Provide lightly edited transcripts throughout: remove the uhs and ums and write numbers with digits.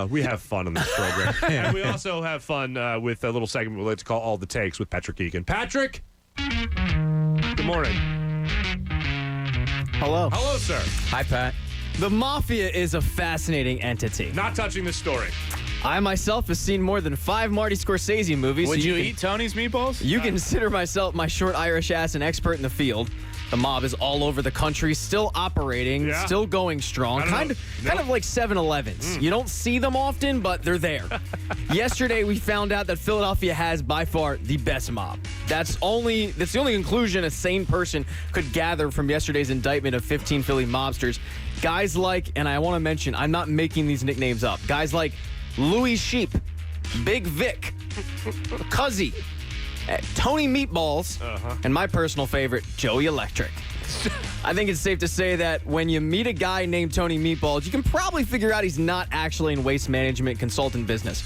We have fun on this program. And we also have fun with a little segment we like to call All the Takes with Patrick Egan. Patrick, good morning. Hello. Hello, sir. Hi, Pat. The mafia is a fascinating entity. Not touching this story. I myself have seen more than 5 Marty Scorsese movies. Would so you eat Tony's meatballs? You consider myself my short Irish ass an expert in the field. The mob is all over the country, still operating, still going strong. Kind of like 7-Elevens. You don't see them often, but they're there. Yesterday, we found out that Philadelphia has by far the best mob. That's the only conclusion a sane person could gather from yesterday's indictment of 15 Philly mobsters. Guys like, and I want to mention, I'm not making these nicknames up. Guys like Louis Sheep, Big Vic, Cuzzy, Tony Meatballs, and my personal favorite, Joey Electric. I think it's safe to say that when you meet a guy named Tony Meatballs, you can probably figure out he's not actually in waste management consultant business.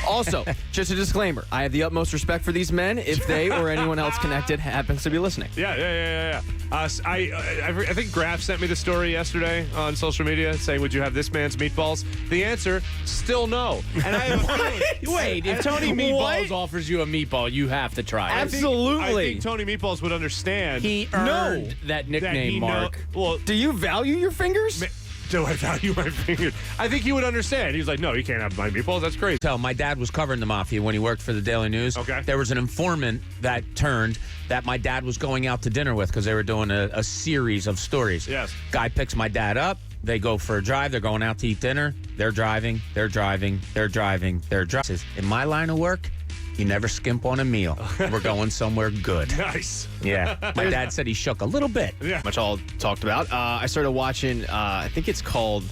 Also, just a disclaimer, I have the utmost respect for these men if they or anyone else connected happens to be listening. Yeah. I think Graf sent me the story yesterday on social media saying, would you have this man's meatballs? The answer, still no. And I have a feeling. Wait, if Tony Meatballs offers you a meatball, you have to try it. Absolutely. I think Tony Meatballs would understand. He earned that nickname, Mark. Well, do you value your fingers? Do I value my fingers? I think he would understand. He was like, no, you can't have my meatballs. That's crazy. My dad was covering the mafia when he worked for the Daily News. Okay. There was an informant that turned that my dad was going out to dinner with because they were doing a series of stories. Yes. Guy picks my dad up. They go for a drive. They're going out to eat dinner. They're driving. Says, in my line of work, you never skimp on a meal. We're going somewhere good. Nice. Yeah. My dad said he shook a little bit. Yeah. Much all talked about. I started watching, I think it's called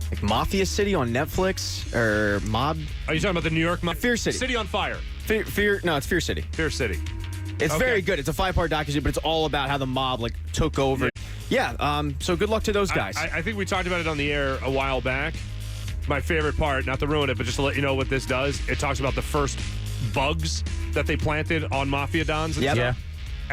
like Mafia City on Netflix or Mob. Are you talking about the New York Fear City. City on Fire. No, it's Fear City. Fear City. It's very good. It's a 5-part documentary, but it's all about how the mob took over. Yeah. So good luck to those guys. I think we talked about it on the air a while back. My favorite part, not to ruin it, but just to let you know what this does, it talks about the first bugs that they planted on Mafia Dons and stuff. Yeah.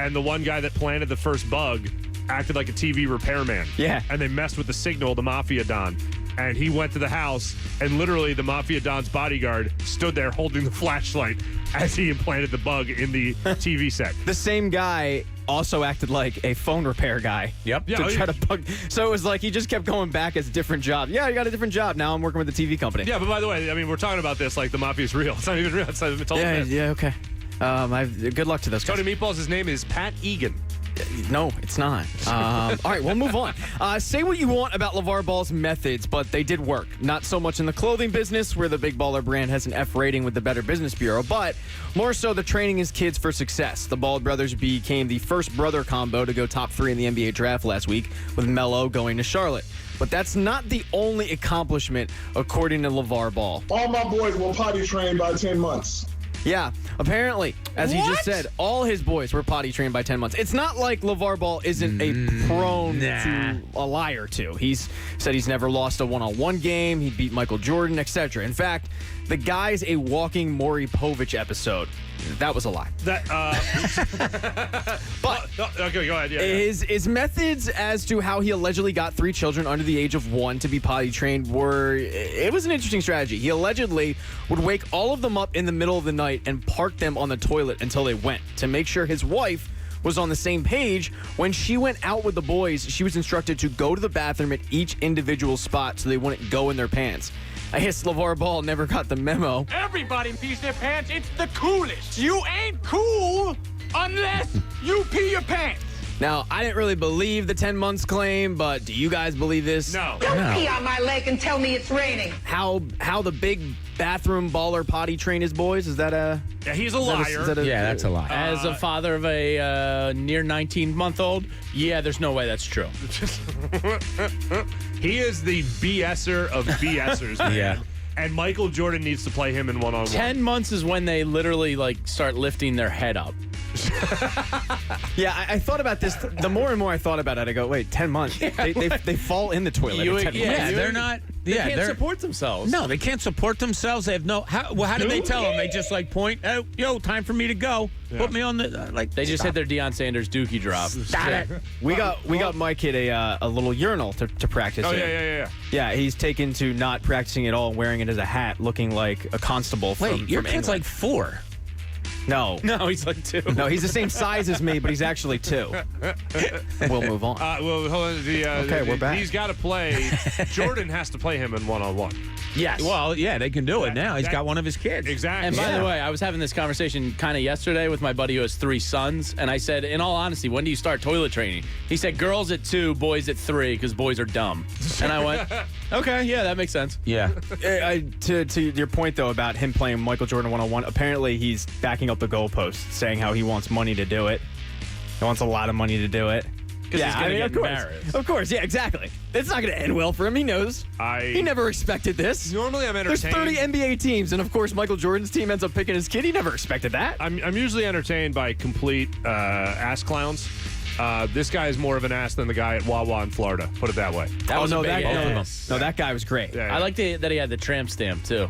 And the one guy that planted the first bug acted like a TV repairman. Yeah. And they messed with the signal, the Mafia Don. And he went to the house, and literally the Mafia Don's bodyguard stood there holding the flashlight as he implanted the bug in the TV set. The same guy also acted like a phone repair guy. Yep. To try to bug. So it was like he just kept going back as different jobs. Yeah, you got a different job. Now I'm working with the TV company. Yeah, but by the way, I mean, we're talking about this like the Mafia's real. It's not even real. It's all a myth. Yeah, okay. Good luck to those guys. Tony Meatballs, his name is Pat Egan. No, it's not. All right, we'll move on. Say what you want about LeVar Ball's methods, but they did work. Not so much in the clothing business, where the Big Baller brand has an F rating with the Better Business Bureau, but more so the training his kids for success. The Ball brothers became the first brother combo to go top 3 in the NBA draft last week, with Melo going to Charlotte. But that's not the only accomplishment, according to LeVar Ball. All my boys will potty train by 10 months. Yeah, apparently, as he just said, all his boys were potty trained by 10 months. It's not like LeVar Ball isn't prone to a lie or two. He's said he's never lost a one-on-one game. He beat Michael Jordan, etc. In fact, the guy's a walking Maury Povich episode. That was a lie. But okay, go ahead. Yeah. His methods as to how he allegedly got 3 children under the age of 1 to be potty trained it was an interesting strategy. He allegedly would wake all of them up in the middle of the night and park them on the toilet until they went to make sure his wife was on the same page. When she went out with the boys, she was instructed to go to the bathroom at each individual spot so they wouldn't go in their pants. I guess LeVar Ball never got the memo. Everybody pees their pants. It's the coolest. You ain't cool unless you pee your pants. Now, I didn't really believe the 10 months claim, but do you guys believe this? No. Don't pee on my leg and tell me it's raining. How the big bathroom baller potty train his boys? Is that a... Yeah, he's a liar. Yeah, that's a lie. As a father of a near 19-month-old, yeah, there's no way that's true. He is the BSer of BSers, man. Yeah. And Michael Jordan needs to play him in one-on-one. 10 months is when they literally start lifting their head up. Yeah, I thought about this. The more and more I thought about it, I go, wait, 10 months. They fall in the toilet. You- in 10 yeah, months. they're not. They Yeah, can't they're support themselves. No, they can't support themselves. They have no. How do they tell them? They just like point. Oh, yo, time for me to go. Put me on the like. They just hit their Deion Sanders Dookie drop. Stop it. We got my kid a little urinal to practice Oh, in. yeah. Yeah, he's taken to not practicing at all, wearing it as a hat, looking like a constable from Wait, your from kid's England. like 4. No. No, he's like 2. No, he's the same size as me, but he's actually 2. We'll move on. Well, hold on. Okay, we're back. He's got to play. Jordan has to play him in one-on-one. Yes. Well, yeah, they can do it now. He's got one of his kids. Exactly. And by the way, I was having this conversation kind of yesterday with my buddy who has 3 sons, and I said, in all honesty, when do you start toilet training? He said, girls at 2, boys at 3, because boys are dumb. And I went, okay, yeah, that makes sense. Yeah. To your point, though, about him playing Michael Jordan one-on-one, apparently he's backing up the goalpost, saying how he wants money to do it. He wants a lot of money to do it. Because he's going to get of course. embarrassed. Of course, yeah, exactly. It's not going to end well for him. He knows. He never expected this. Normally, I'm There's entertained. 30 NBA teams, and of course, Michael Jordan's team ends up picking his kid. He never expected that. I'm usually entertained by complete ass clowns. This guy is more of an ass than the guy at Wawa in Florida. Put it that way. That was no, a big that ass. no, that guy was great. Yeah, I like that he had the tramp stamp, too.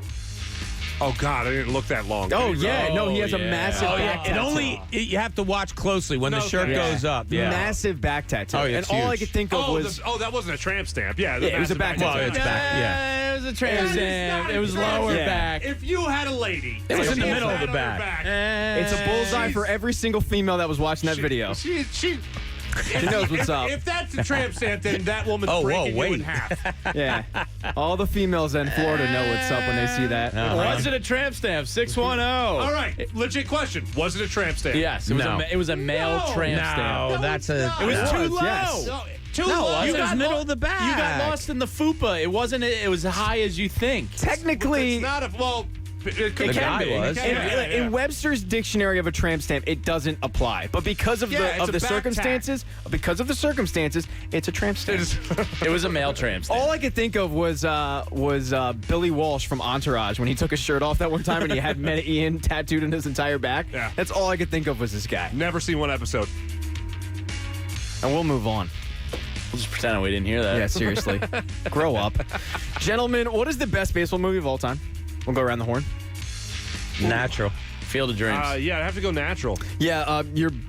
Oh God, I didn't look that long. Oh yeah, no, he has a yeah. massive Oh, back yeah, tattoo. You have to watch closely when the shirt yeah. goes up. Yeah. Massive back tattoo. Oh, and it's all I huge. could think of was that wasn't a tramp stamp. Yeah, Yeah, it was a back Well, tattoo. it's back. Yeah. It was a tramp It's stamp. not It was a tramp lower stamp. back. If you had a lady, It was in the she middle of had the on her back. it's a bullseye for every single female that was watching that video. She knows what's up. If that's a tramp stamp, then that woman's Oh, whoa, breaking you in wait. half. Yeah, all the females in Florida know what's up when they see that. Was it a tramp stamp? 610. All right, legit question. Was it a tramp stamp? Yes, it was a male tramp stamp. No, that's a. It was No, too it's low. yes. No, too No, low. it was middle of the back. You got lost in the fupa. It wasn't. It was high as you think. Technically, It's not a well. It could It be. can be. It was. can be. in Webster's dictionary of a tramp stamp, it doesn't apply. But because of Yeah, it's the a back circumstances, it's a tramp stamp. It was a male tramp stamp. All I could think of was Billy Walsh from Entourage when he took his shirt off that one time and he had Meta Ian tattooed on his entire back. Yeah. That's all I could think of was this guy. Never seen one episode. And we'll move on. We'll just pretend we didn't hear that. Yeah, seriously. Grow up. Gentlemen, what is the best baseball movie of all time? We'll go around the horn. Natural. Field of Dreams. Yeah, I have to go natural. Yeah,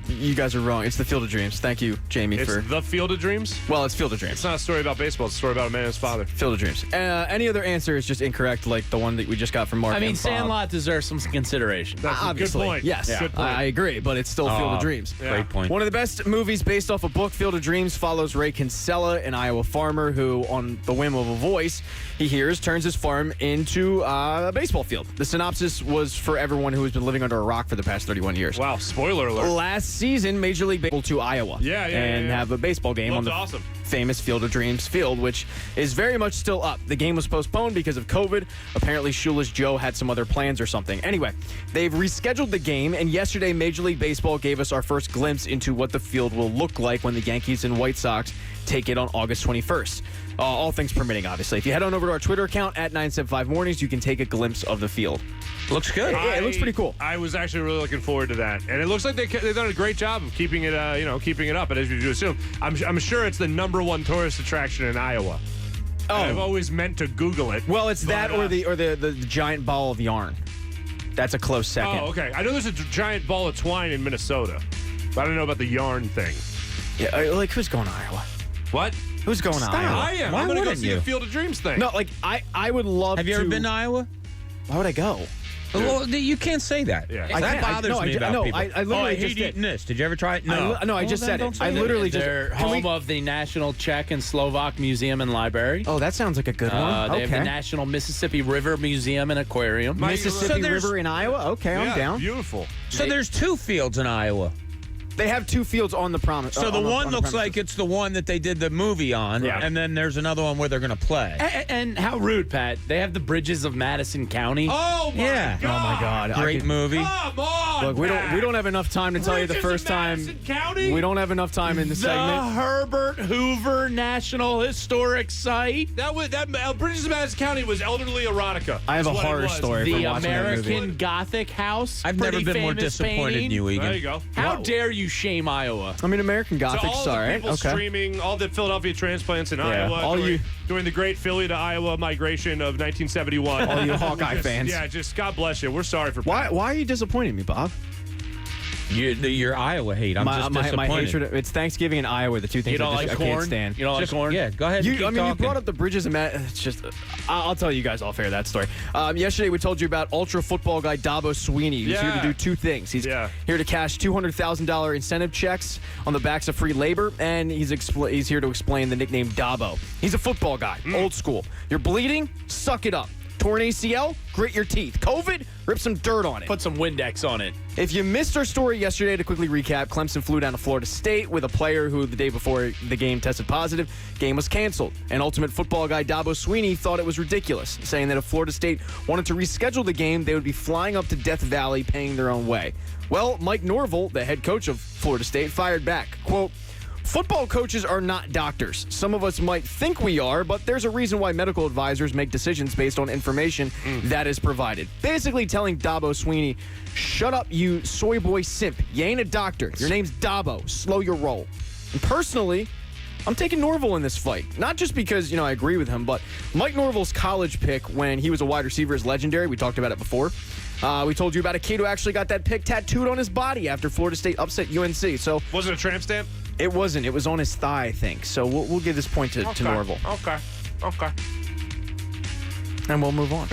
you guys are wrong. It's the Field of Dreams. Thank you, Jamie, It's for. the Field of Dreams. Well, it's Field of Dreams. It's not a story about baseball. It's a story about a man and his father. Field of Dreams. Any other answer is just incorrect, like the one that we just got from Mark. I mean, and Bob. Sandlot deserves some consideration. That's Obviously, a good point. yes. Good point. I agree, but it's still Field of Dreams. Yeah. Great point. One of the best movies based off a book, Field of Dreams, follows Ray Kinsella, an Iowa farmer who, on the whim of a voice he hears, turns his farm into a baseball field. The synopsis was for everyone who has been living under a rock for the past 31 years. Wow, spoiler alert. Last season, Major League Baseball to Iowa. And have a baseball game on the awesome. famous Field of Dreams field, which is very much still up. The game was postponed because of COVID. Apparently, Shoeless Joe had some other plans or something. Anyway, they've rescheduled the game, and yesterday, Major League Baseball gave us our first glimpse into what the field will look like when the Yankees and White Sox take it on August 21st. All things permitting, obviously. If you head on over to our Twitter account at 975mornings, you can take a glimpse of the field. Looks good. Yeah, it looks pretty cool. I was actually really looking forward to that, and it looks like they've done a great job of keeping it, keeping it up. And as you assume, I'm sure it's the #1 tourist attraction in Iowa. Oh. I've always meant to Google it. Well, it's that but, or the giant ball of yarn. That's a close second. Oh, okay. I know there's a giant ball of twine in Minnesota, but I don't know about the yarn thing. Yeah, like who's going to Iowa? What? Who's going to Iowa? I am. Why I'm gonna go wouldn't see you? the Field of Dreams thing. No, like I would love to. Have you ever been to Iowa? Why would I go? Well, you can't say that. Yeah. I That can't. bothers me about people. I literally I just hate did. eating this. Did you ever try it? No. I just said don't it. say I that. literally just. They're Can we- home of the National Czech and Slovak Museum and Library. Oh, that sounds like a good one. They have the Okay. National Mississippi River Museum and Aquarium. My- Mississippi So there's- River in Iowa. Okay, Yeah, I'm down. Beautiful. So there's 2 fields in Iowa. They have 2 fields on the promise. So the one looks like it's the one that they did the movie on, and then there's another one where they're going to play. And how rude, Pat. They have the Bridges of Madison County. Oh, my God. Oh, my God. Great movie. Come on, Look, we don't have enough time to tell you the first time. Madison County? We don't have enough time in the The segment. Herbert Hoover National Historic Site. That Bridges of Madison County was elderly erotica. I have a That's what it horror was. story The from watching that movie. American Gothic House. I've never Pretty been more famous disappointed in painting. you, Egan. There you go. How dare you shame Iowa? I mean, American So Gothic's all all the right. people Okay. streaming, all the Philadelphia transplants in Iowa all during the great Philly to Iowa migration of 1971. All you Hawkeye fans. Yeah, just God bless you. We're sorry for Why Pat. are you disappointing me, Bob? Your Iowa hate. I'm just disappointed. My hatred. It's Thanksgiving and Iowa, the 2 things You don't I like can't corn? stand. You don't like corn? Yeah, go ahead. You keep talking. brought up the Bridges of Madison. It's just, I'll tell you guys off air that story. Yesterday, we told you about ultra football guy Dabo Sweeney. He's here to do 2 things. He's here to cash $200,000 incentive checks on the backs of free labor, and he's here to explain the nickname Dabo. He's a football guy, old school. You're bleeding? Suck it up. Torn ACL? Grit your teeth. COVID? Rip some dirt on it. Put some Windex on it. If you missed our story yesterday, to quickly recap, Clemson flew down to Florida State with a player who the day before the game tested positive. Game was canceled. And ultimate football guy Dabo Sweeney thought it was ridiculous, saying that if Florida State wanted to reschedule the game, they would be flying up to Death Valley paying their own way. Well, Mike Norvell, the head coach of Florida State, fired back. Quote, "Football coaches are not doctors. Some of us might think we are, but there's a reason why medical advisors make decisions based on information that is provided." Basically telling Dabo Sweeney, shut up, you soy boy simp. You ain't a doctor. Your name's Dabo. Slow your roll. And personally, I'm taking Norvell in this fight. Not just because, I agree with him, but Mike Norvell's college pick when he was a wide receiver is legendary. We talked about it before. We told you about a kid who actually got that pick tattooed on his body after Florida State upset UNC. So Was it a tramp stamp? it wasn't. It was on his thigh, I think. So we'll give this point to Norvell. Okay. And we'll move on.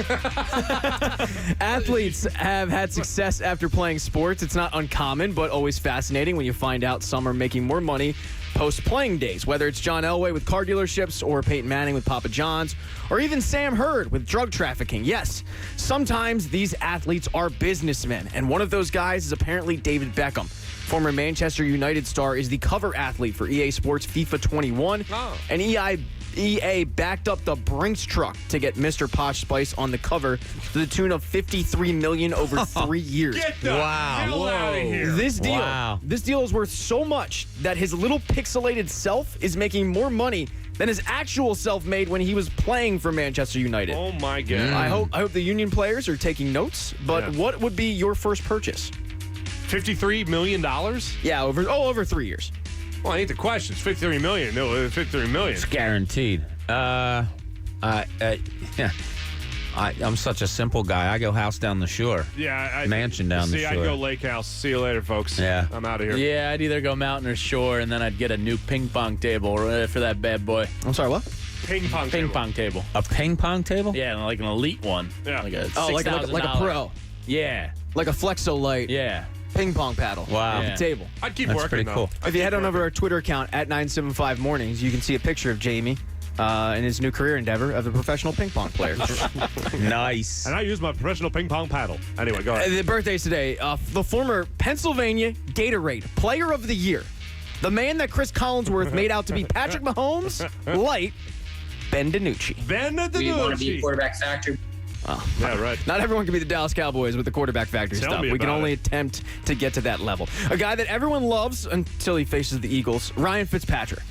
Athletes have had success after playing sports. It's not uncommon, but always fascinating when you find out some are making more money post-playing days, whether it's John Elway with car dealerships or Peyton Manning with Papa John's or even Sam Hurd with drug trafficking. Yes, sometimes these athletes are businessmen, and one of those guys is apparently David Beckham. Former Manchester United star is the cover athlete for EA Sports FIFA 21, and EA backed up the Brinks truck to get Mr. Posh Spice on the cover to the tune of $53 million over 3 years. Get the hell out of here. This deal is worth so much that his little pixelated self is making more money than his actual self made when he was playing for Manchester United. Oh, my God. I hope the Union players are taking notes, but what would be your first purchase? $53 million? Yeah, over 3 years. Well, I ain't the question. It's $53 million. No, it's $53 million. It's guaranteed. I'm such a simple guy. I go house down the shore. Yeah. Mansion down the See, shore. I'd go lake house. See you later, folks. Yeah. I'm out of here. Yeah, I'd either go mountain or shore, and then I'd get a new ping pong table for that bad boy. I'm sorry, what? Ping pong Ping table. pong table. A ping pong table? Yeah, like an elite one. Yeah. Like a Like a $6,000. pro. Yeah. Like a Flexo Light Yeah. ping pong paddle. Wow. Yeah. Table. I'd keep That's working, pretty though. cool. If you head on over to our Twitter account at 975 Mornings, you can see a picture of Jamie in his new career endeavor of a professional ping pong player. Nice. And I use my professional ping pong paddle. Anyway, go ahead. The birthday's today. The former Pennsylvania Gatorade Player of the Year. The man that Chris Collinsworth made out to be Patrick Mahomes, light, Ben DiNucci. Ben We want to be DiNucci. quarterback factory. Yeah, right. Not everyone can be the Dallas Cowboys with the quarterback factory Tell stuff. me We can about only it. attempt to get to that level. A guy that everyone loves until he faces the Eagles, Ryan Fitzpatrick.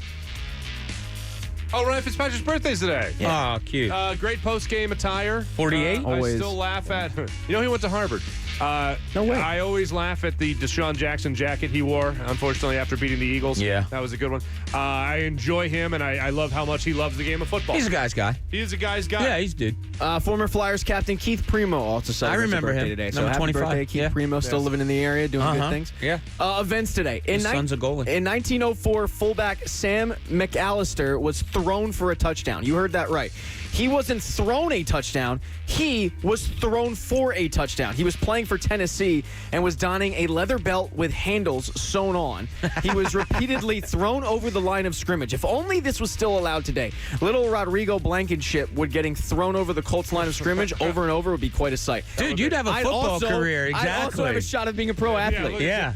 Oh, Ryan Fitzpatrick's birthday's today. Oh, cute. Great post-game attire. 48? I Always. still laugh at. He went to Harvard. No way. I always laugh at the Deshaun Jackson jacket he wore, unfortunately, after beating the Eagles. Yeah. That was a good one. I enjoy him, and I love how much he loves the game of football. He's a guy's guy. He is a guy's guy. Yeah, he's a dude. Former Flyers captain Keith Primo also celebrates remember his birthday him. today. So Number happy 25. birthday, Keith Yeah. Primo, still living in the area, doing good things. Yeah. Events today. His son's a goalie. In 1904, fullback Sam McAllister was thrown for a touchdown. You heard that right. He wasn't thrown a touchdown. He was thrown for a touchdown. He was playing for Tennessee and was donning a leather belt with handles sewn on. He was repeatedly thrown over the line of scrimmage. If only this was still allowed today. Little Rodrigo Blankenship would getting thrown over the Colts line of scrimmage over and over would be quite a sight. Dude, you'd have a football career. Exactly. I'd also have a shot of being a pro athlete. Yeah.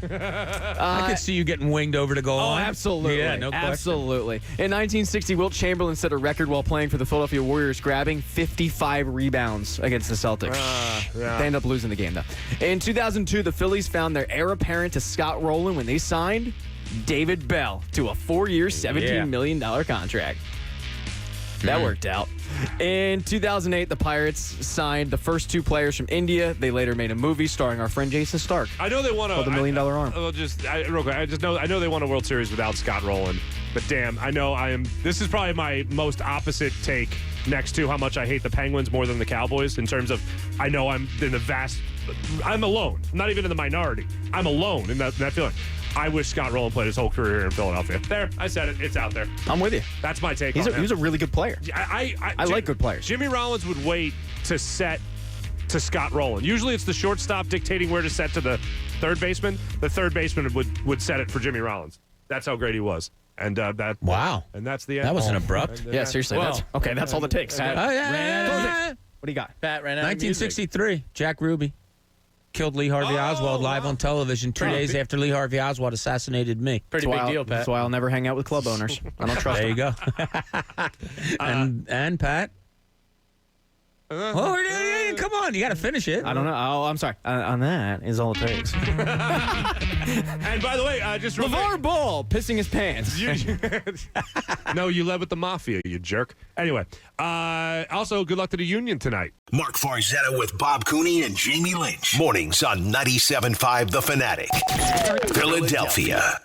I could see you getting winged over to goal line. Absolutely. Yeah, no question. Absolutely. In 1960, Wilt Chamberlain set a record while playing for the Philadelphia Warriors, grabbing 55 rebounds against the Celtics. They end up losing the game, though. In 2002, the Phillies found their heir apparent to Scott Rowland when they signed David Bell to a 4-year, $17 million contract. That worked out. In 2008, the Pirates signed the first 2 players from India. They later made a movie starring our friend Jason Stark. I know they won called The $1 Million Arm. Real quick, I know they won a World Series without Scott Rowland. But damn, this is probably my most opposite take next to how much I hate the Penguins more than the Cowboys in terms of I know I'm alone. I'm not even in the minority. I'm alone in that feeling. I wish Scott Rowland played his whole career here in Philadelphia. There, I said it. It's out there. I'm with you. That's my take on him. He's a really good player. I like good players. Jimmy Rollins would wait to set to Scott Rowland. Usually it's the shortstop dictating where to set to the third baseman. The third baseman would set it for Jimmy Rollins. That's how great he was. And wow. And that's the end. That wasn't abrupt. Yeah, seriously. That's all it takes. Pat, What do you got? Pat ran out 1963, Jack Ruby killed Lee Harvey Oswald live on television 2 days after Lee Harvey Oswald assassanated me. Pretty big deal, Pat. That's why I'll never hang out with club owners. I don't trust There them. you go. And Pat? Come on, you got to finish it. I don't know. Oh, I'm sorry. On that is all it takes. And by the way, just LeVar Ball pissing his pants. No, you led with the Mafia, you jerk. Anyway, also, good luck to the Union tonight. Mark Farzetta with Bob Cooney and Jamie Lynch. Mornings on 97.5 The Fanatic. Philadelphia.